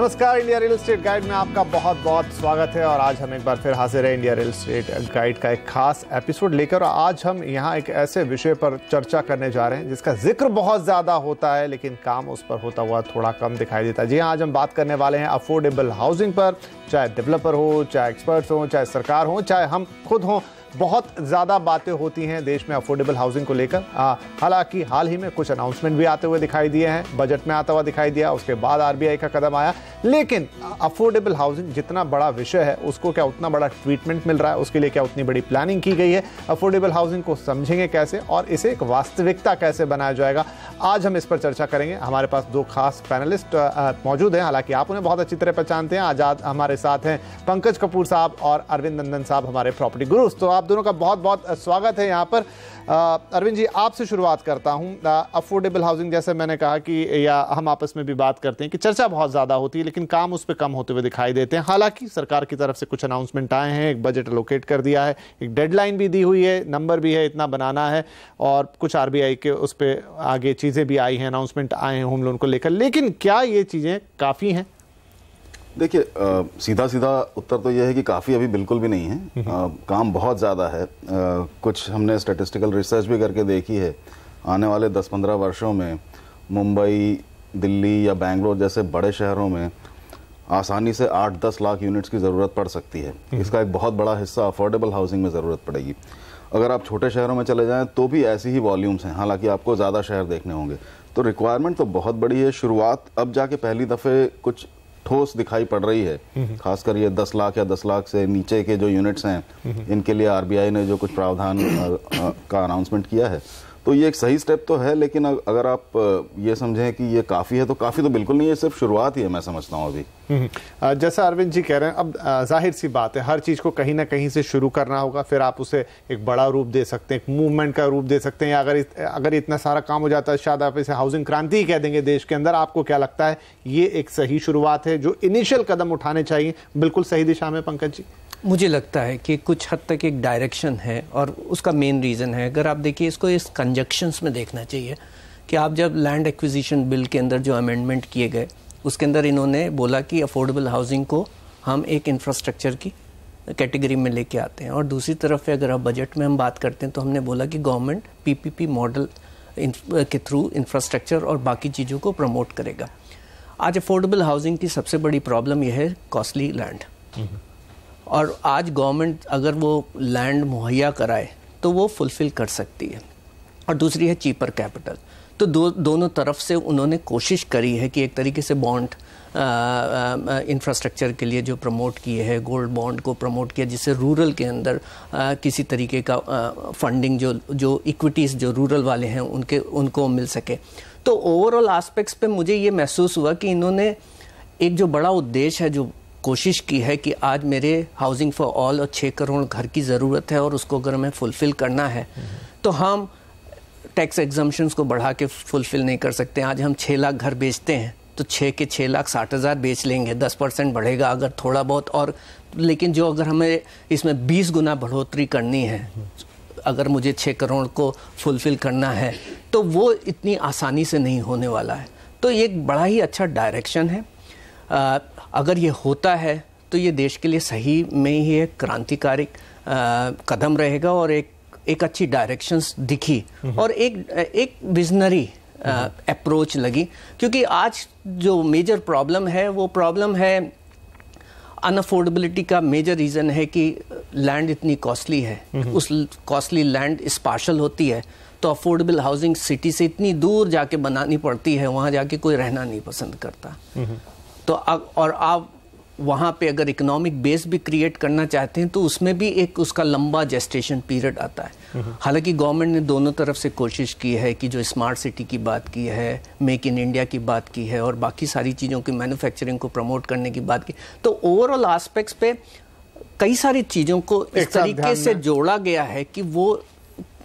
नमस्कार, India real estate guide में आपका बहुत बहुत स्वागत है। और आज हम एक बार फिर हाजिर है इंडिया रियल एस्टेट गाइड का एक खास एपिसोड लेकर। आज हम यहाँ एक ऐसे विषय पर चर्चा करने जा रहे हैं जिसका जिक्र बहुत ज़्यादा होता है लेकिन काम उस पर होता हुआ थोड़ा कम दिखाई देता है। जी हाँ, आज हम बात करने वाले हैं अफोर्डेबल हाउसिंग पर। चाहे डेवलपर हो, चाहे एक्सपर्ट्स हो, चाहे सरकार हो, चाहे हम खुद हों, बहुत ज़्यादा बातें होती हैं देश में अफोर्डेबल हाउसिंग को लेकर। हालांकि हाल ही में कुछ अनाउंसमेंट भी आते हुए दिखाई दिए हैं, बजट में आता हुआ दिखाई दिया, उसके बाद आरबीआई का कदम आया। लेकिन अफोर्डेबल हाउसिंग जितना बड़ा विषय है उसको क्या उतना बड़ा ट्रीटमेंट मिल रहा है, उसके लिए क्या उतनी बड़ी प्लानिंग की गई है, अफोर्डेबल हाउसिंग को समझेंगे कैसे और इसे एक वास्तविकता कैसे बनाया जाएगा, आज हम इस पर चर्चा करेंगे। हमारे पास दो खास पैनलिस्ट मौजूद हैं, हालांकि आप उन्हें बहुत अच्छी तरह पहचानते हैं। आज हमारे साथ हैं पंकज कपूर साहब और अरविंद नंदन साहब, हमारे प्रॉपर्टी गुरुज। तो आप दोनों का बहुत बहुत स्वागत है यहाँ पर। अरविंद जी, आपसे शुरुआत करता हूँ। अफोर्डेबल हाउसिंग, जैसे मैंने कहा कि या हम आपस में भी बात करते हैं कि चर्चा बहुत ज़्यादा होती है लेकिन काम उस पर कम होते हुए दिखाई देते हैं। हालांकि सरकार की तरफ से कुछ अनाउंसमेंट आए हैं, एक बजट एलोकेट कर दिया है, एक डेडलाइन भी दी हुई है, नंबर भी है, इतना बनाना है, और कुछ आरबीआई के उस पर आगे चीज़ें भी आई हैं, अनाउंसमेंट आए हैं होम लोन को लेकर। लेकिन क्या ये चीज़ें काफ़ी हैं? देखिए, सीधा सीधा उत्तर तो यह है कि काफ़ी अभी बिल्कुल भी नहीं है। काम बहुत ज़्यादा है। कुछ हमने स्टैटिस्टिकल रिसर्च भी करके देखी है। आने वाले 10-15 वर्षों में मुंबई, दिल्ली या बेंगलोर जैसे बड़े शहरों में आसानी से 8-10 लाख यूनिट्स की ज़रूरत पड़ सकती है। इसका एक बहुत बड़ा हिस्सा अफोर्डेबल हाउसिंग में ज़रूरत पड़ेगी। अगर आप छोटे शहरों में चले जाएँ तो भी ऐसी ही वॉल्यूम्स हैं, हालांकि आपको ज़्यादा शहर देखने होंगे। तो रिक्वायरमेंट तो बहुत बड़ी है। शुरुआत अब जाके पहली दफ़े कुछ ठोस दिखाई पड़ रही है, खासकर ये 10 लाख या 10 लाख से नीचे के जो यूनिट्स हैं, इनके लिए आरबीआई ने जो कुछ प्रावधान का अनाउंसमेंट किया है, तो ये एक सही स्टेप तो है। लेकिन अगर आप ये समझें कि ये काफ़ी है तो काफ़ी तो बिल्कुल नहीं है, सिर्फ शुरुआत ही है, मैं समझता हूँ अभी। जैसा अरविंद जी कह रहे हैं, अब जाहिर सी बात है, हर चीज़ को कहीं ना कहीं से शुरू करना होगा, फिर आप उसे एक बड़ा रूप दे सकते हैं, एक मूवमेंट का रूप दे सकते हैं, या अगर इतना सारा काम हो जाता है शायद आप इसे हाउसिंग क्रांति ही कह देंगे देश के अंदर। आपको क्या लगता है, ये एक सही शुरुआत है, जो इनिशियल कदम उठाने चाहिए बिल्कुल सही दिशा में? पंकज जी, मुझे लगता है कि कुछ हद तक एक डायरेक्शन है और उसका मेन रीज़न है, अगर आप देखिए इसको इस कंजक्शंस में देखना चाहिए कि आप जब लैंड एक्विजिशन बिल के अंदर जो अमेंडमेंट किए गए उसके अंदर इन्होंने बोला कि अफोर्डेबल हाउसिंग को हम एक इंफ्रास्ट्रक्चर की कैटेगरी में लेके आते हैं, और दूसरी तरफ अगर आप बजट में हम बात करते हैं तो हमने बोला कि गवर्नमेंट पीपीपी मॉडल के थ्रू इंफ्रास्ट्रक्चर और बाकी चीज़ों को प्रमोट करेगा। आज अफोर्डेबल हाउसिंग की सबसे बड़ी प्रॉब्लम यह है कॉस्टली लैंड, और आज गवर्नमेंट अगर वो लैंड मुहैया कराए तो वो फुलफिल कर सकती है, और दूसरी है चीपर कैपिटल। तो दोनों तरफ से उन्होंने कोशिश करी है कि एक तरीके से बॉन्ड इंफ्रास्ट्रक्चर के लिए जो प्रमोट किए हैं, गोल्ड बॉन्ड को प्रमोट किया, जिससे रूरल के अंदर किसी तरीके का फंडिंग जो इक्विटीज़ जो रूरल वाले हैं उनको मिल सके। तो ओवरऑल एस्पेक्ट्स पे मुझे ये महसूस हुआ कि इन्होंने एक जो बड़ा उद्देश्य है, जो कोशिश की है कि आज मेरे हाउसिंग फॉर ऑल और 6 करोड़ घर की ज़रूरत है, और उसको अगर हमें फुलफ़िल करना है तो हम टैक्स एग्जम्पशंस को बढ़ा के फुलफ़िल नहीं कर सकते। आज हम 6 लाख घर बेचते हैं तो 6 के 6,60,000 बेच लेंगे, 10% बढ़ेगा अगर थोड़ा बहुत, और लेकिन जो अगर हमें इसमें 20 गुना बढ़ोतरी करनी है, अगर मुझे 6 करोड़ को फुलफ़िल करना है तो वो इतनी आसानी से नहीं होने वाला है। तो ये एक बड़ा ही अच्छा डायरेक्शन है। अगर ये होता है तो ये देश के लिए सही में ही एक क्रांतिकारी कदम रहेगा, और एक अच्छी डायरेक्शंस दिखी और एक विजनरी अप्रोच लगी। क्योंकि आज जो मेजर प्रॉब्लम है वो प्रॉब्लम है अनअफोर्डेबिलिटी का। मेजर रीज़न है कि लैंड इतनी कॉस्टली है, उस कॉस्टली लैंड स्पार्शल होती है, तो अफोर्डेबल हाउसिंग सिटी से इतनी दूर जाके बनानी पड़ती है, वहाँ जाके कोई रहना नहीं पसंद करता। तो और आप वहाँ पे अगर इकोनॉमिक बेस भी क्रिएट करना चाहते हैं तो उसमें भी एक उसका लंबा जेस्टेशन पीरियड आता है। हालांकि गवर्नमेंट ने दोनों तरफ से कोशिश की है कि जो स्मार्ट सिटी की बात की है, मेक इन इंडिया की बात की है, और बाकी सारी चीज़ों की मैन्युफैक्चरिंग को प्रमोट करने की बात की, तो ओवरऑल एस्पेक्ट्स पे कई सारी चीज़ों को इस तरीके से जोड़ा गया है कि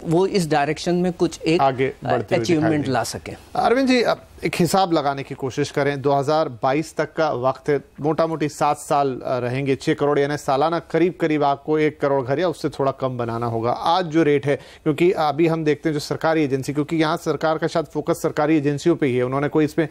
वो इस डायरेक्शन में कुछ एक आगे अचीवमेंट ला सके। अरविंद जी, एक हिसाब लगाने की कोशिश करें, 2022 तक का वक्त है, मोटा मोटी 7 साल रहेंगे, 6 करोड़ यानी सालाना करीब करीब आपको 1 करोड़ घर या उससे थोड़ा कम बनाना होगा। आज जो रेट है, क्योंकि अभी हम देखते हैं जो सरकारी एजेंसी, क्योंकि यहाँ सरकार का शायद फोकस सरकारी एजेंसियों पे ही है, उन्होंने कोई इसमें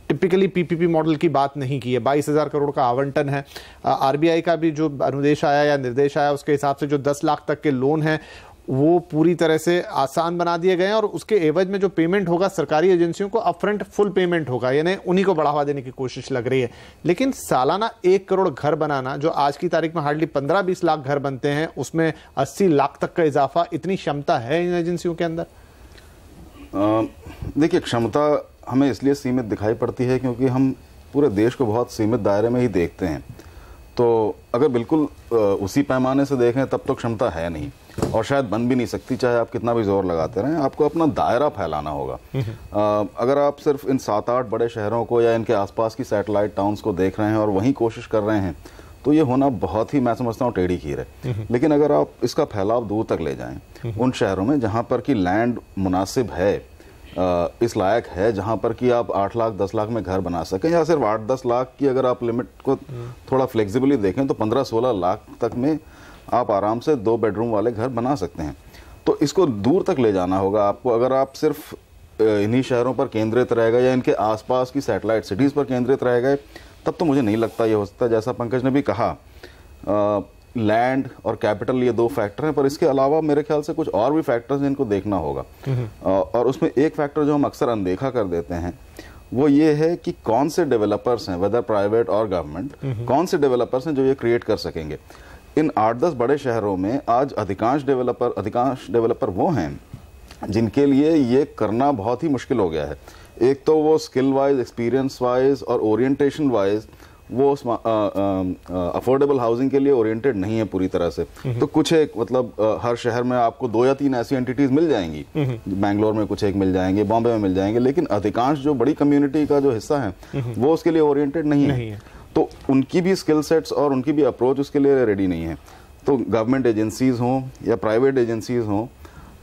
टिपिकली पीपीपी मॉडल की बात नहीं की है। 22,000 करोड़ का आवंटन है। आरबीआई का भी जो अनुदेश आया या निर्देश आया उसके हिसाब से जो 10 लाख तक के लोन हैं वो पूरी तरह से आसान बना दिए गए हैं, और उसके एवज में जो पेमेंट होगा सरकारी एजेंसियों को अपफ्रंट फुल पेमेंट होगा, यानी उन्हीं को बढ़ावा देने की कोशिश लग रही है। लेकिन सालाना 1 करोड़ घर बनाना, जो आज की तारीख में हार्डली 15-20 लाख घर बनते हैं, उसमें 80 लाख तक का इजाफा, इतनी क्षमता है इन एजेंसियों के अंदर? देखिए, क्षमता हमें इसलिए सीमित दिखाई पड़ती है क्योंकि हम पूरे देश को बहुत सीमित दायरे में ही देखते हैं। तो अगर बिल्कुल उसी पैमाने से देखें तब तो क्षमता है नहीं, और शायद बन भी नहीं सकती, चाहे आप कितना भी जोर लगाते रहें। आपको अपना दायरा फैलाना होगा। अगर आप सिर्फ इन 7-8 बड़े शहरों को या इनके आसपास की सैटेलाइट टाउन्स को देख रहे हैं और वहीं कोशिश कर रहे हैं, तो ये होना बहुत ही, मैं समझता हूँ, टेढ़ी खीर है। लेकिन अगर आप इसका फैलाव दूर तक ले जाएं, उन शहरों में जहाँ पर कि लैंड मुनासिब है, इस लायक है, जहां पर कि आप 8 लाख 10 लाख में घर बना सकें, या सिर्फ 8-10 लाख की अगर आप लिमिट को थोड़ा फ्लेक्सिबली देखें तो 15-16 लाख तक में आप आराम से 2 बेडरूम वाले घर बना सकते हैं। तो इसको दूर तक ले जाना होगा आपको। अगर आप सिर्फ इन्हीं शहरों पर केंद्रित रह गए या इनके आसपास की सैटेलाइट सिटीज पर केंद्रित रह गए, तब तो मुझे नहीं लगता ये हो सकता। जैसा पंकज ने भी कहा, लैंड और कैपिटल ये 2 फैक्टर हैं, पर इसके अलावा मेरे ख्याल से कुछ और भी फैक्टर्स हैं, इनको देखना होगा। और उसमें एक फैक्टर जो हम अक्सर अनदेखा कर देते हैं वो ये है कि कौन से डेवलपर्स हैं, वेदर प्राइवेट और गवर्नमेंट, कौन से डेवलपर्स हैं जो ये क्रिएट कर सकेंगे। इन 8-10 बड़े शहरों में आज अधिकांश डेवलपर वो हैं जिनके लिए ये करना बहुत ही मुश्किल हो गया है। एक तो वो स्किल वाइज, एक्सपीरियंस वाइज और ओरिएंटेशन वाइज वो अफोर्डेबल हाउसिंग के लिए ओरिएंटेड नहीं है पूरी तरह से। तो कुछ एक मतलब हर शहर में आपको 2 या 3 ऐसी एंटिटीज मिल जाएंगी। बैंगलोर में कुछ एक मिल जाएंगे, बॉम्बे में मिल जाएंगे, लेकिन अधिकांश जो बड़ी कम्युनिटी का जो हिस्सा है वो उसके लिए ओरिएंटेड नहीं है। तो उनकी भी स्किल सेट्स और उनकी भी अप्रोच उसके लिए रेडी नहीं है। तो गवर्नमेंट एजेंसीज हों या प्राइवेट एजेंसीज हों,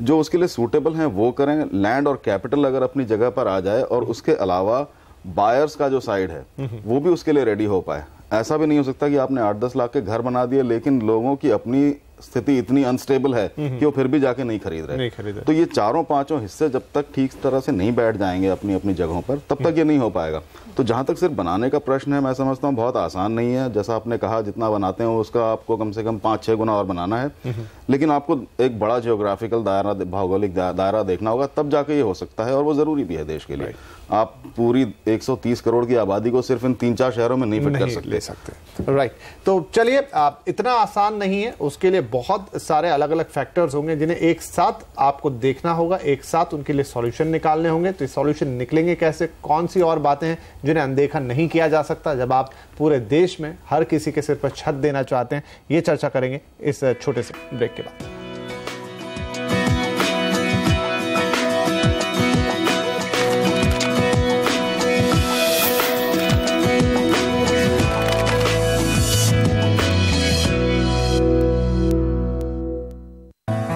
जो उसके लिए सूटेबल हैं वो करें। लैंड और कैपिटल अगर अपनी जगह पर आ जाए और उसके अलावा बायर्स का जो साइड है वो भी उसके लिए रेडी हो पाए। ऐसा भी नहीं हो सकता कि आपने 8-10 लाख के घर बना दिए लेकिन लोगों की अपनी स्थिति इतनी अनस्टेबल है कि वो फिर भी जाके नहीं खरीद रहे। तो ये 4-5 हिस्से जब तक ठीक तरह से नहीं बैठ जाएंगे अपनी अपनी जगहों पर, तब तक ये नहीं हो पाएगा। तो जहां तक सिर्फ बनाने का प्रश्न है, मैं समझता हूँ बहुत आसान नहीं है। जैसा आपने कहा, जितना बनाते हैं उसका आपको कम से कम 5-6 गुना और बनाना है। लेकिन आपको एक बड़ा जियोग्राफिकल दायरा, भौगोलिक दायरा देखना होगा, तब जाके ये हो सकता है। और वो जरूरी भी है देश के लिए। आप पूरी 130 करोड़ की आबादी को सिर्फ इन 3-4 शहरों में नहीं फिट कर सकते। राइट। तो चलिए, इतना आसान नहीं है, उसके लिए बहुत सारे अलग अलग फैक्टर्स होंगे जिन्हें एक साथ आपको देखना होगा, एक साथ उनके लिए सॉल्यूशन निकालने होंगे। तो सॉल्यूशन निकलेंगे कैसे, कौन सी और बातें हैं जिन्हें अनदेखा नहीं किया जा सकता जब आप पूरे देश में हर किसी के सिर पर छत देना चाहते हैं, ये चर्चा करेंगे इस छोटे से ब्रेक के बाद।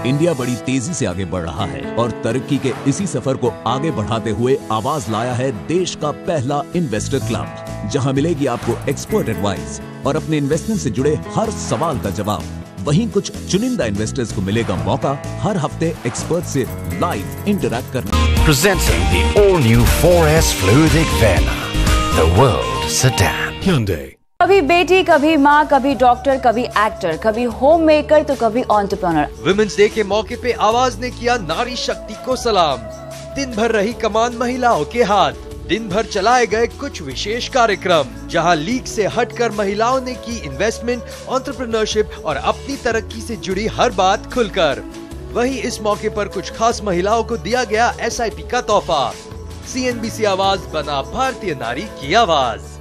इंडिया बड़ी तेजी से आगे बढ़ रहा है और तरक्की के इसी सफर को आगे बढ़ाते हुए आवाज लाया है देश का पहला इन्वेस्टर क्लब, जहां मिलेगी आपको एक्सपर्ट एडवाइस और अपने इन्वेस्टमेंट से जुड़े हर सवाल का जवाब। वहीं कुछ चुनिंदा इन्वेस्टर्स को मिलेगा मौका हर हफ्ते एक्सपर्ट से लाइव इंटरैक्ट करने। Presenting the all-new 4S Fluidic Verna, the world sedan. Hyundai. कभी बेटी, कभी माँ, कभी डॉक्टर, कभी एक्टर, कभी होम मेकर तो कभी एंटरप्रेन्योर। वुमेन्स डे के मौके पे आवाज ने किया नारी शक्ति को सलाम। दिन भर रही कमान महिलाओं के हाथ। दिन भर चलाए गए कुछ विशेष कार्यक्रम, जहां लीग से हटकर महिलाओं ने की इन्वेस्टमेंट, एंटरप्रेन्योरशिप और अपनी तरक्की से जुड़ी हर बात खुलकर। वहीं इस मौके पर कुछ खास महिलाओं को दिया गया SIP का तोहफा। CNBC आवाज बना भारतीय नारी की आवाज।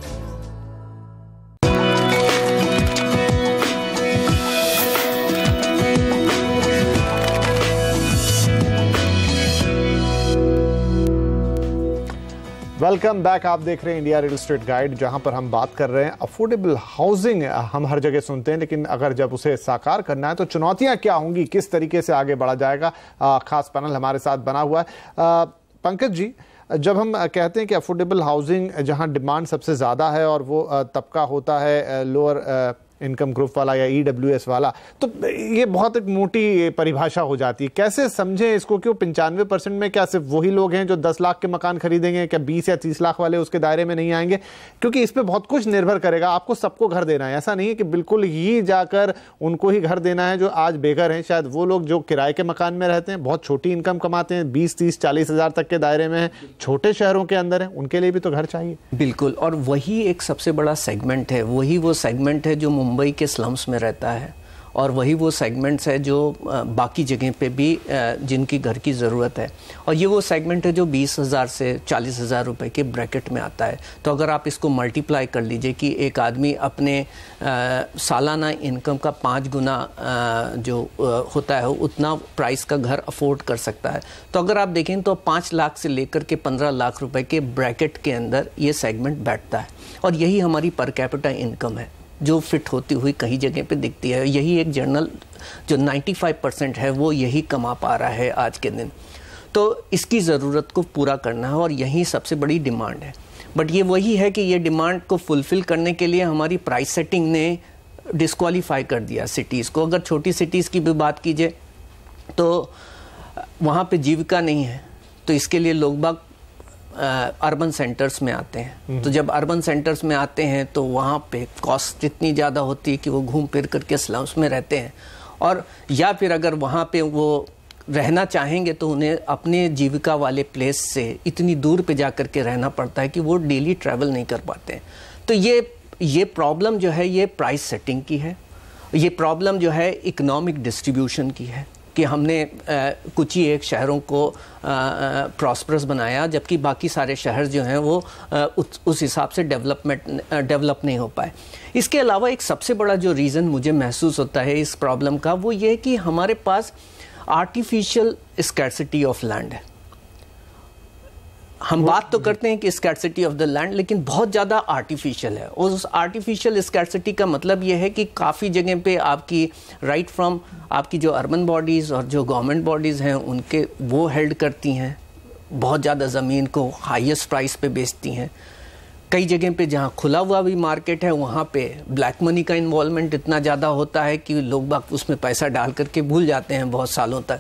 Welcome back. आप देख रहे हैं इंडिया रियल एस्टेट गाइड, जहां पर हम बात कर रहे हैं अफोर्डेबल हाउसिंग। हम हर जगह सुनते हैं, लेकिन अगर जब उसे साकार करना है तो चुनौतियां क्या होंगी, किस तरीके से आगे बढ़ा जाएगा। खास पैनल हमारे साथ बना हुआ है। पंकज जी, जब हम कहते हैं कि अफोर्डेबल हाउसिंग जहां डिमांड सबसे ज़्यादा है और वो तबका होता है लोअर इनकम ग्रुप वाला या EWS वाला, तो ये बहुत एक मोटी परिभाषा हो जाती है। कैसे समझें इसको कि 95% में क्या सिर्फ वही लोग हैं जो 10 लाख के मकान खरीदेंगे, क्या 20 या 30 लाख वाले उसके दायरे में नहीं आएंगे? क्योंकि इस पर बहुत कुछ निर्भर करेगा। आपको सबको घर देना है, ऐसा नहीं है कि बिल्कुल ही जाकर उनको ही घर देना है जो आज बेघर हैं। शायद वो लोग जो किराए के मकान में रहते हैं, बहुत छोटी इनकम कमाते हैं, 20, 30, 40 हजार तक के दायरे में हैं, छोटे शहरों के अंदर हैं, उनके लिए भी तो घर चाहिए। बिल्कुल, और वही एक सबसे बड़ा सेगमेंट है, वही वो सेगमेंट है जो मुंबई के स्लम्स में रहता है, और वही वो सेगमेंट्स है जो बाकी जगह पे भी जिनकी घर की ज़रूरत है, और ये वो सेगमेंट है जो 20,000 से 40,000 रुपए के ब्रैकेट में आता है। तो अगर आप इसको मल्टीप्लाई कर लीजिए कि एक आदमी अपने सालाना इनकम का 5 गुना जो होता है उतना प्राइस का घर अफोर्ड कर सकता है। तो अगर आप देखें तो 5 लाख से लेकर के 15 लाख रुपए के ब्रैकेट के अंदर ये सेगमेंट बैठता है, और यही हमारी पर कैपिटा इनकम है जो फिट होती हुई कहीं जगह पे दिखती है। यही एक जर्नल जो 95% है वो यही कमा पा रहा है आज के दिन। तो इसकी ज़रूरत को पूरा करना है और यही सबसे बड़ी डिमांड है। बट ये वही है कि ये डिमांड को फुलफ़िल करने के लिए हमारी प्राइस सेटिंग ने डिस्क्वालीफाई कर दिया सिटीज़ को। अगर छोटी सिटीज़ की भी बात कीजिए तो वहाँ पे जीविका नहीं है, तो इसके लिए लोग बाग अर्बन सेंटर्स में आते हैं। तो जब अर्बन सेंटर्स में आते हैं तो वहाँ पे कॉस्ट इतनी ज़्यादा होती है कि वो घूम फिर करके स्लम्स में रहते हैं, और या फिर अगर वहाँ पे वो रहना चाहेंगे तो उन्हें अपने जीविका वाले प्लेस से इतनी दूर पे जा कर के रहना पड़ता है कि वो डेली ट्रैवल नहीं कर पाते हैं। तो ये प्रॉब्लम जो है ये प्राइस सेटिंग की है, ये प्रॉब्लम जो है इकोनॉमिक डिस्ट्रीब्यूशन की है कि हमने कुछ ही एक शहरों को प्रॉस्परस बनाया जबकि बाकी सारे शहर जो हैं वो उस हिसाब से डेवलप नहीं हो पाए। इसके अलावा एक सबसे बड़ा जो रीज़न मुझे महसूस होता है इस प्रॉब्लम का वो ये है कि हमारे पास आर्टिफिशियल स्कैर्सिटी ऑफ लैंड है। हम बात तो करते हैं कि स्कैर्सिटी ऑफ द लैंड, लेकिन बहुत ज़्यादा आर्टिफिशियल है। और उस आर्टिफिशियल स्कैर्सिटी का मतलब ये है कि काफ़ी जगह पे आपकी राइट फ्रॉम आपकी जो अर्बन बॉडीज़ और जो गवर्नमेंट बॉडीज़ हैं उनके वो हेल्ड करती हैं, बहुत ज़्यादा ज़मीन को हाईएस्ट प्राइस पे बेचती हैं। कई जगह पे जहाँ खुला हुआ भी मार्केट है वहाँ पे ब्लैक मनी का इन्वॉल्वमेंट इतना ज़्यादा होता है कि लोग बाग उसमें पैसा डाल करके भूल जाते हैं बहुत सालों तक,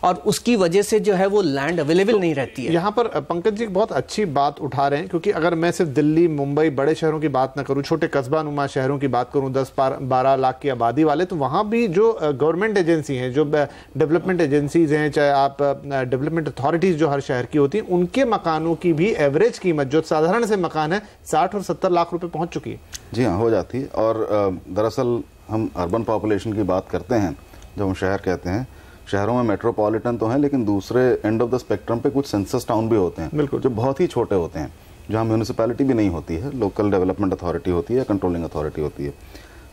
और उसकी वजह से जो है वो लैंड अवेलेबल नहीं रहती है। यहाँ पर पंकज जी बहुत अच्छी बात उठा रहे हैं, क्योंकि अगर मैं सिर्फ दिल्ली, मुंबई, बड़े शहरों की बात ना करूँ, छोटे कस्बा नुमा शहरों की बात करूँ 10-12 लाख की आबादी वाले, तो वहाँ भी जो गवर्नमेंट एजेंसी हैं, जो डेवलपमेंट एजेंसीज हैं, चाहे आप डेवलपमेंट अथॉरिटीज़ जो हर शहर की होती हैं, उनके मकानों की भी एवरेज कीमत जो साधारण से मकान है 60 और 70 लाख रुपये पहुँच चुकी है। जी हाँ, हो जाती है। और दरअसल हम अर्बन पॉपुलेशन की बात करते हैं, जब हम शहर कहते हैं, शहरों में मेट्रोपॉलिटन तो हैं लेकिन दूसरे एंड ऑफ द स्पेक्ट्रम पे कुछ सेंसस टाउन भी होते हैं जो बहुत ही छोटे होते हैं, जहाँ म्यूनिसिपैलिटी भी नहीं होती है, लोकल डेवलपमेंट अथॉरिटी होती है, कंट्रोलिंग अथॉरिटी होती है।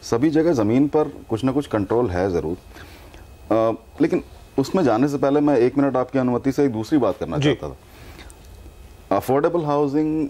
सभी जगह ज़मीन पर कुछ ना कुछ कंट्रोल है ज़रूर, लेकिन उसमें जाने से पहले मैं 1 मिनट आपकी अनुमति से एक दूसरी बात करना चाहता था। अफोर्डेबल हाउसिंग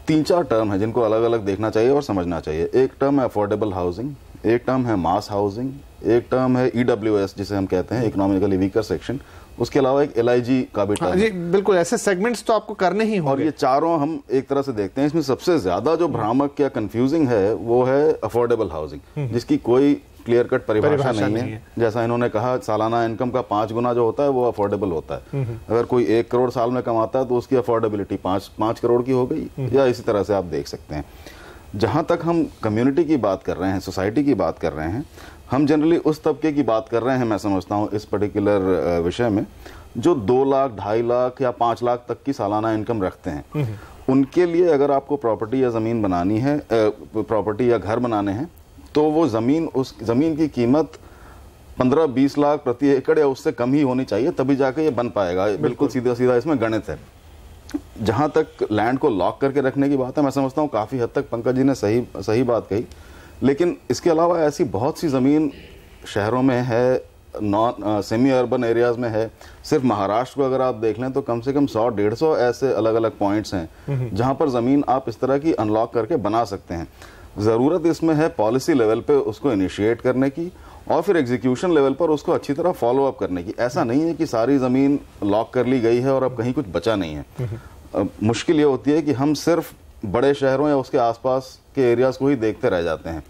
3-4 टर्म है जिनको अलग अलग देखना चाहिए और समझना चाहिए। एक टर्म है अफोर्डेबल हाउसिंग, एक टर्म है मास हाउसिंग, एक टर्म है EWS जिसे हम कहते हैं इकोनॉमिकली वीकर सेक्शन, उसके अलावा एक LIG का भी टर्म। जी बिल्कुल, ऐसे सेगमेंट्स तो आपको करने ही होंगे। और ये चारों हम एक तरह से देखते हैं। इसमें सबसे ज्यादा जो भ्रामक या कंफ्यूजिंग है वो है अफोर्डेबल हाउसिंग, जिसकी कोई क्लियर कट परिभाषा नहीं है। जैसा इन्होंने कहा, सालाना इनकम का 5 गुना जो होता है वो अफोर्डेबल होता है। अगर कोई 1 करोड़ साल में कमाता है तो उसकी अफोर्डेबिलिटी 5 करोड़ की हो गई, या इसी तरह से आप देख सकते हैं। जहां तक हम कम्युनिटी की बात कर रहे हैं, सोसाइटी की बात कर रहे हैं, हम जनरली उस तबके की बात कर रहे हैं, मैं समझता हूं इस पर्टिकुलर विषय में, जो 2 लाख, 2.5 लाख या 5 लाख तक की सालाना इनकम रखते हैं। उनके लिए अगर आपको प्रॉपर्टी या ज़मीन बनानी है, प्रॉपर्टी या घर बनाने हैं, तो वो उस ज़मीन की कीमत 15-20 लाख प्रति एकड़ या उससे कम ही होनी चाहिए, तभी जाके ये बन पाएगा। बिल्कुल सीधा सीधा इसमें गणित है। जहां तक लैंड को लॉक करके रखने की बात है, मैं समझता हूं काफ़ी हद तक पंकज जी ने सही बात कही, लेकिन इसके अलावा ऐसी बहुत सी ज़मीन शहरों में है, नॉन सेमी अर्बन एरियाज में है। सिर्फ महाराष्ट्र को अगर आप देख लें तो कम से कम 100-150 ऐसे अलग अलग पॉइंट्स हैं जहां पर ज़मीन आप इस तरह की अनलॉक करके बना सकते हैं। ज़रूरत इसमें है पॉलिसी लेवल पे उसको इनिशिएट करने की और फिर एग्जीक्यूशन लेवल पर उसको अच्छी तरह फॉलो अप करने की। ऐसा नहीं है कि सारी ज़मीन लॉक कर ली गई है और अब कहीं कुछ बचा नहीं है। मुश्किल ये होती है कि हम सिर्फ बड़े शहरों या उसके आसपास के एरियाज को ही देखते रह जाते हैं।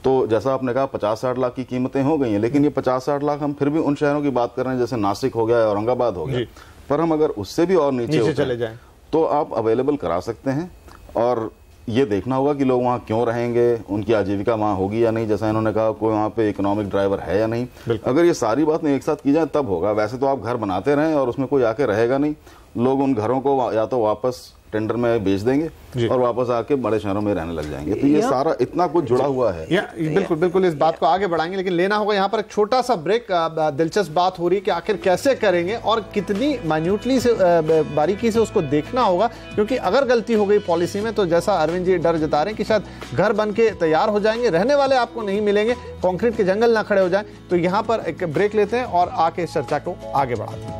तो जैसा आपने कहा 50-60 लाख की कीमतें हो गई हैं, लेकिन ये 50-60 लाख हम फिर भी उन शहरों की बात कर रहे हैं जैसे नासिक हो गया, औरंगाबाद हो गया, पर हम अगर उससे भी और नीचे चले जाएं तो आप अवेलेबल करा सकते हैं। और ये देखना होगा कि लोग वहाँ क्यों रहेंगे, उनकी आजीविका वहाँ होगी या नहीं, जैसा इन्होंने कहा कोई वहाँ पे इकोनॉमिक ड्राइवर है या नहीं। अगर ये सारी बातें एक साथ की जाए तब होगा। वैसे तो आप घर बनाते रहें और उसमें कोई आके रहेगा नहीं, लोग उन घरों को या तो वापस टेंडर में बेच देंगे और वापस आके बड़े शहरों में रहने लग जाएंगे। तो ये सारा इतना कुछ जुड़ा हुआ है। बिल्कुल बिल्कुल इस बात को आगे बढ़ाएंगे, लेकिन लेना होगा यहाँ पर एक छोटा सा ब्रेक। दिलचस्प बात हो रही है कि आखिर कैसे करेंगे और कितनी माइन्यूटली से बारीकी से उसको देखना होगा, क्योंकि अगर गलती हो गई पॉलिसी में तो जैसा अरविंद जी डर जता रहे हैं कि शायद घर बन के तैयार हो जाएंगे, रहने वाले आपको नहीं मिलेंगे, कॉन्क्रीट के जंगल ना खड़े हो जाए। तो यहाँ पर एक ब्रेक लेते हैं और आके इस चर्चा को आगे बढ़ाते हैं।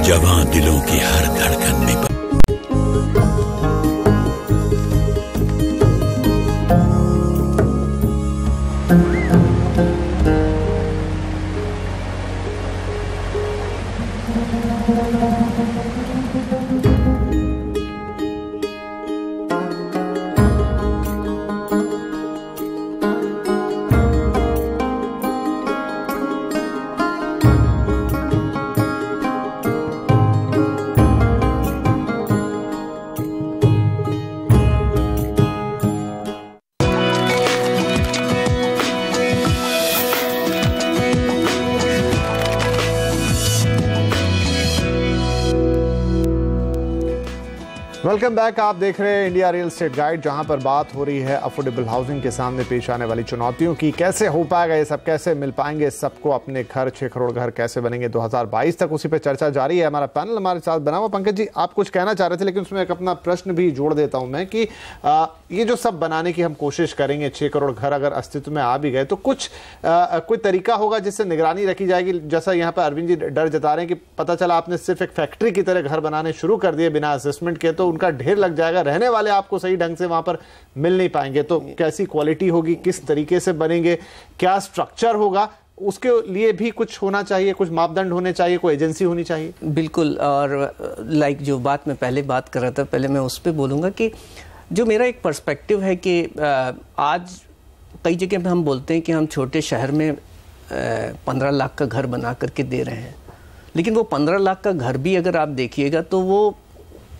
जवां दिलों की हर धड़कन में वेलकम बैक। आप देख रहे हैं इंडिया रियल एस्टेट गाइड, जहां पर बात हो रही है अफोर्डेबल हाउसिंग के सामने पेश आने वाली चुनौतियों की। कैसे हो पाएगा ये सब, कैसे मिल पाएंगे सबको अपने घर, 6 करोड़ घर कैसे बनेंगे 2022 तक, उसी पे चर्चा जारी है। हमारा पैनल हमारे साथ बना हुआ। पंकज जी, आप कुछ कहना चाह रहे थे, लेकिन उसमें एक अपना प्रश्न भी जोड़ देता हूं मैं कि ये जो सब बनाने की हम कोशिश करेंगे, 6 करोड़ घर अगर अस्तित्व में आ भी गए तो कुछ कोई तरीका होगा जिससे निगरानी रखी जाएगी। जैसा यहाँ पर अरविंद जी डर जता रहे हैं कि पता चला आपने सिर्फ एक फैक्ट्री की तरह घर बनाने शुरू कर दिए बिना असेसमेंट के, तो उनका ढेर लग जाएगा, रहने वाले आपको सही ढंग से वहां पर मिल नहीं पाएंगे। तो कैसी क्वालिटी होगी, किस तरीके से बनेंगे, क्या स्ट्रक्चर होगा, उसके लिए भी कुछ होना चाहिए, कुछ मापदंड होने चाहिए, कोई एजेंसी होनी चाहिए। बिल्कुल। और जो बात मैं पहले बात कर रहा था, पहले मैं उस पर बोलूँगा कि जो मेरा एक पर्सपेक्टिव है कि आज कई जगह पे हम बोलते हैं कि हम छोटे शहर में 15 लाख का घर बना करके दे रहे हैं, लेकिन वो 15 लाख का घर भी अगर आप देखिएगा तो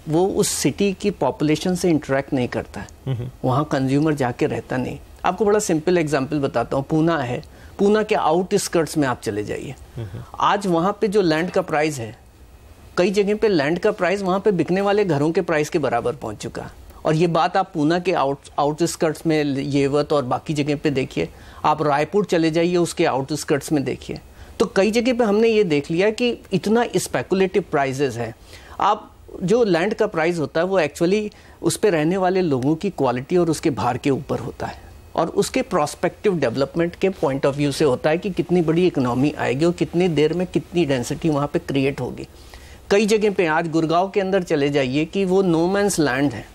वो उस सिटी की पॉपुलेशन से इंटरेक्ट नहीं करता है, वहाँ कंज्यूमर जाके रहता नहीं। आपको बड़ा सिंपल एग्जांपल बताता हूँ, पूना है, पूना के आउटस्कर्ट्स में आप चले जाइए, आज वहाँ पे जो लैंड का प्राइस है, कई जगह पे लैंड का प्राइस वहाँ पे बिकने वाले घरों के प्राइस के बराबर पहुँच चुका। और ये बात आप पूना के आउटस्कर्ट्स में, येवत और बाकी जगह पे देखिए, आप रायपुर चले जाइए उसके आउटस्कर्ट्स में देखिए, तो कई जगह पे हमने ये देख लिया कि इतना स्पेकुलेटिव प्राइजेस है। आप जो लैंड का प्राइस होता है वो एक्चुअली उस पे रहने वाले लोगों की क्वालिटी और उसके भार के ऊपर होता है, और उसके प्रोस्पेक्टिव डेवलपमेंट के पॉइंट ऑफ व्यू से होता है कि कितनी बड़ी इकोनॉमी आएगी और कितनी देर में कितनी डेंसिटी वहाँ पे क्रिएट होगी। कई जगह पे आज गुड़गांव के अंदर चले जाइए कि वो नो मैंस लैंड है,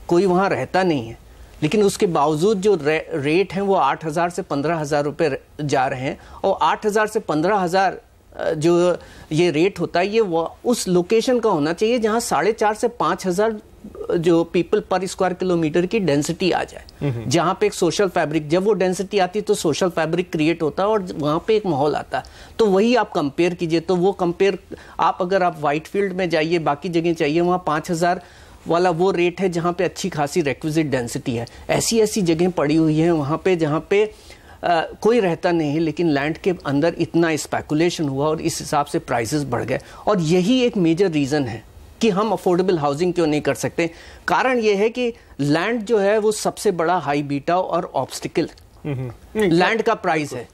कोई वहाँ रहता नहीं है, लेकिन उसके बावजूद जो रेट हैं वो 8,000 से 15,000 रुपये जा रहे हैं, और 8,000 से 15,000 जो ये रेट होता है ये वो उस लोकेशन का होना चाहिए जहाँ 4,500 से 5,000 जो पीपल पर स्क्वायर किलोमीटर की डेंसिटी आ जाए, जहाँ पे एक सोशल फैब्रिक, जब वो डेंसिटी आती है तो सोशल फैब्रिक क्रिएट होता है और वहाँ पे एक माहौल आता है। तो वही आप कंपेयर कीजिए, तो वो कंपेयर आप अगर आप वाइट फील्ड में जाइए, बाकी जगह चाहिए, वहाँ 5,000 वाला वो रेट है जहाँ पे अच्छी खासी रिक्विजिट डेंसिटी है। ऐसी ऐसी जगह पड़ी हुई है वहाँ पे जहाँ पे कोई रहता नहीं है, लेकिन लैंड के अंदर इतना स्पेकुलेशन हुआ और इस हिसाब से प्राइसेस बढ़ गए। और यही एक मेजर रीज़न है कि हम अफोर्डेबल हाउसिंग क्यों नहीं कर सकते। कारण ये है कि लैंड जो है वो सबसे बड़ा हाई बीटा और ऑब्स्टिकल लैंड का प्राइस है।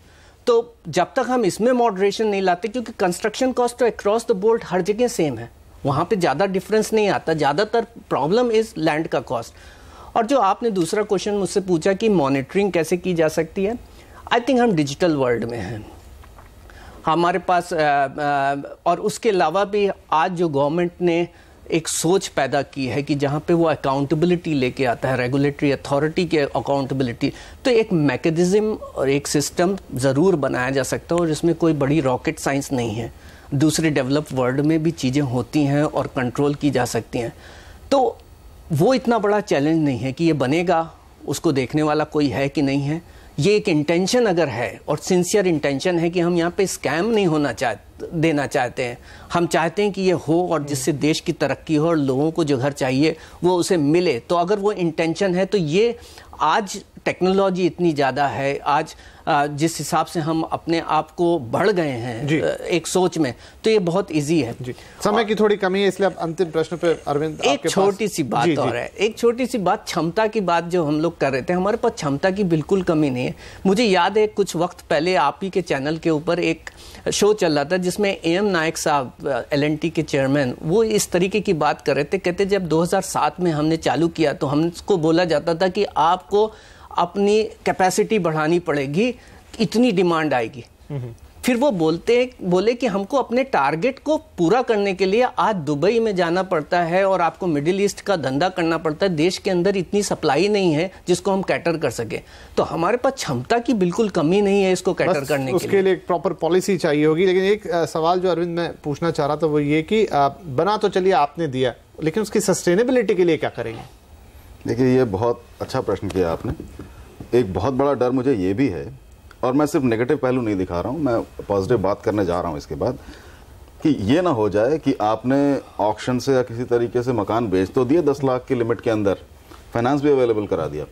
तो जब तक हम इसमें मॉडरेशन नहीं लाते, क्योंकि कंस्ट्रक्शन कॉस्ट तो अक्रॉस द बोर्ड हर जगह सेम है, वहाँ पे ज़्यादा डिफरेंस नहीं आता, ज़्यादातर प्रॉब्लम इज लैंड का कॉस्ट। और जो आपने दूसरा क्वेश्चन मुझसे पूछा कि मॉनिटरिंग कैसे की जा सकती है, आई थिंक हम डिजिटल वर्ल्ड में हैं, हमारे पास और उसके अलावा भी आज जो गवर्नमेंट ने एक सोच पैदा की है कि जहाँ पे वो अकाउंटेबिलिटी लेके आता है, रेगुलेटरी अथॉरिटी के अकाउंटेबिलिटी, तो एक मैकेनिज्म और एक सिस्टम ज़रूर बनाया जा सकता है और इसमें कोई बड़ी रॉकेट साइंस नहीं है। दूसरे डेवलप्ड वर्ल्ड में भी चीज़ें होती हैं और कंट्रोल की जा सकती हैं, तो वो इतना बड़ा चैलेंज नहीं है कि ये बनेगा, उसको देखने वाला कोई है कि नहीं है। ये एक इंटेंशन अगर है और सिंसियर इंटेंशन है कि हम यहाँ पे स्कैम नहीं देना चाहते हैं, हम चाहते हैं कि ये हो और जिससे देश की तरक्की हो और लोगों को जो घर चाहिए वो उसे मिले, तो अगर वो इंटेंशन है तो ये आज टेक्नोलॉजी इतनी ज़्यादा है, आज जिस हिसाब से हम अपने आप को बढ़ गए हैं एक सोच में, तो ये बहुत इजी है जी। समय की थोड़ी कमी है, इसलिए अब अंतिम प्रश्न पे अरविंद एक छोटी सी बात और है, एक छोटी सी बात, क्षमता की बात जो हम लोग कर रहे थे, हमारे पास क्षमता की बिल्कुल कमी नहीं है। मुझे याद है कुछ वक्त पहले आप ही के चैनल के ऊपर एक शो चल रहा था जिसमें AM नायक साहब, LNT के चेयरमैन, वो इस तरीके की बात कर रहे थे। कहते जब 2007 में हमने चालू किया तो हमको बोला जाता था कि आपको अपनी कैपेसिटी बढ़ानी पड़ेगी, इतनी डिमांड आएगी। फिर वो बोले कि हमको अपने टारगेट को पूरा करने के लिए आज दुबई में जाना पड़ता है और आपको मिडिल ईस्ट का धंधा करना पड़ता है, देश के अंदर इतनी सप्लाई नहीं है जिसको हम कैटर कर सके। तो हमारे पास क्षमता की बिल्कुल कमी नहीं है इसको कैटर करने के लिए। उसके लिए एक प्रॉपर पॉलिसी चाहिए होगी। लेकिन एक सवाल जो अरविंद मैं पूछना चाह रहा था वो ये कि बना तो चलिए आपने दिया, लेकिन उसकी सस्टेनेबिलिटी के लिए क्या करेंगे? देखिए, ये बहुत अच्छा प्रश्न किया आपने। एक बहुत बड़ा डर मुझे ये भी है, और मैं सिर्फ नेगेटिव पहलू नहीं दिखा रहा हूँ, मैं पॉजिटिव बात करने जा रहा हूँ इसके बाद, कि ये ना हो जाए कि आपने ऑक्शन से या किसी तरीके से मकान बेच तो दिए 10 लाख की लिमिट के अंदर, फाइनेंस भी अवेलेबल करा दिया,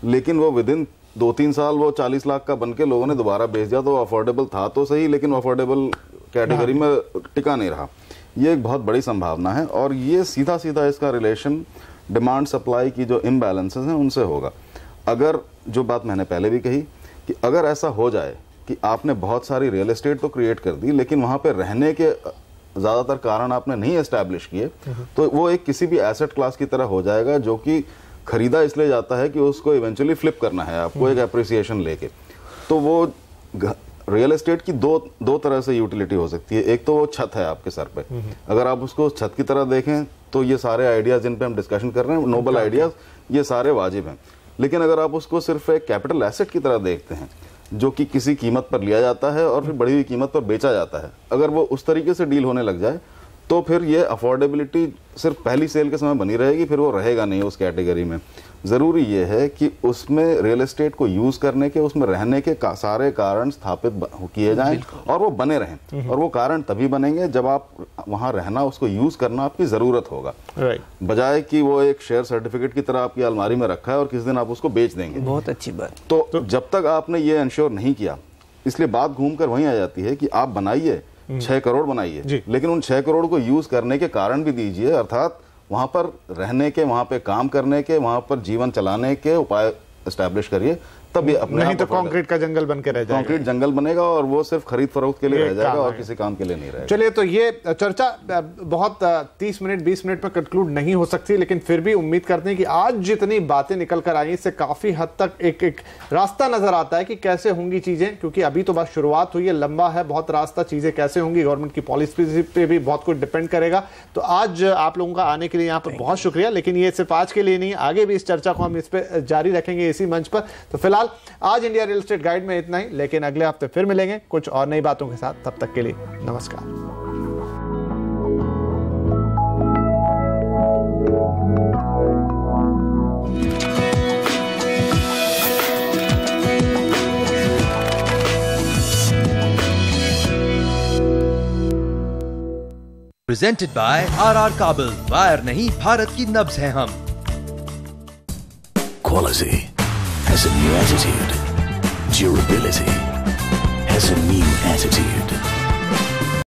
लेकिन वो विदिन 2-3 साल वो 40 लाख का बन के लोगों ने दोबारा बेच दिया। तो अफोर्डेबल था तो सही, लेकिन अफोर्डेबल कैटेगरी में टिका नहीं रहा। ये एक बहुत बड़ी संभावना है, और ये सीधा सीधा इसका रिलेशन डिमांड सप्लाई की जो इम्बैलेंसेस हैं उनसे होगा। अगर जो बात मैंने पहले भी कही कि अगर ऐसा हो जाए कि आपने बहुत सारी रियल एस्टेट तो क्रिएट कर दी, लेकिन वहां पे रहने के ज्यादातर कारण आपने नहीं एस्टैब्लिश किए, तो वो एक किसी भी एसेट क्लास की तरह हो जाएगा जो कि खरीदा इसलिए जाता है कि उसको इवेंचुअली फ्लिप करना है आपको एक एप्रिसिएशन लेके। तो वो रियल एस्टेट की दो तरह से यूटिलिटी हो सकती है। एक तो वो छत है आपके सर पे, अगर आप उसको छत की तरह देखें तो ये सारे आइडियाज जिन पे हम डिस्कशन कर रहे हैं, नोबल आइडियाज, ये सारे वाजिब हैं। लेकिन अगर आप उसको सिर्फ एक कैपिटल एसेट की तरह देखते हैं जो कि किसी कीमत पर लिया जाता है और फिर बढ़ी हुई कीमत पर बेचा जाता है, अगर वो उस तरीके से डील होने लग जाए तो फिर ये अफोर्डेबिलिटी सिर्फ पहली सेल के समय बनी रहेगी, फिर वो रहेगा नहीं उस कैटेगरी में। ज़रूरी ये है कि उसमें रियल एस्टेट को यूज़ करने के, उसमें रहने के सारे कारण स्थापित किए जाएं और वो बने रहें। और वो कारण तभी बनेंगे जब आप वहाँ रहना, उसको यूज़ करना आपकी ज़रूरत होगा, बजाय कि वो एक शेयर सर्टिफिकेट की तरह आपकी अलमारी में रखा है और किस दिन आप उसको बेच देंगे। बहुत अच्छी बात। तो जब तक आपने ये इंश्योर नहीं किया, इसलिए बात घूम कर वहीं आ जाती है कि आप बनाइए 6 करोड़ बनाइए, लेकिन उन 6 करोड़ को यूज करने के कारण भी दीजिए, अर्थात वहां पर रहने के, वहां पे काम करने के, वहां पर जीवन चलाने के उपाय एस्टैब्लिश करिए, तब ये अपने नहीं तो कंक्रीट का जंगल बन के रह जाएगा। कंक्रीट जंगल बनेगा और वो सिर्फ खरीद फरोख्त के लिए रह जाएगा और किसी काम के लिए नहीं रहेगा। चलिए, तो ये चर्चा बहुत 30 मिनट 20 मिनट में कंक्लूड नहीं हो सकती, लेकिन फिर भी उम्मीद करते हैं कि आज जितनी बातें निकल कर आई इससे काफी हद तक एक रास्ता नजर आता है कि कैसे होंगी चीजें, क्योंकि अभी तो बस शुरुआत हुई है, लंबा है बहुत रास्ता, चीजें कैसे होंगी गवर्नमेंट की पॉलिसी पे भी बहुत कुछ डिपेंड करेगा। तो आज आप लोगों का आने के लिए यहाँ पर बहुत शुक्रिया, लेकिन ये सिर्फ आज के लिए नहीं, आगे भी इस चर्चा को हम इस पर जारी रखेंगे इसी मंच पर। तो फिलहाल आज इंडिया रियल एस्टेट गाइड में इतना ही, लेकिन अगले हफ्ते फिर मिलेंगे कुछ और नई बातों के साथ। तब तक के लिए नमस्कार। प्रेजेंटेड बाय RR काबल, वायर नहीं भारत की नब्ज है हम। Quality has a new attitude. Durability has a new attitude.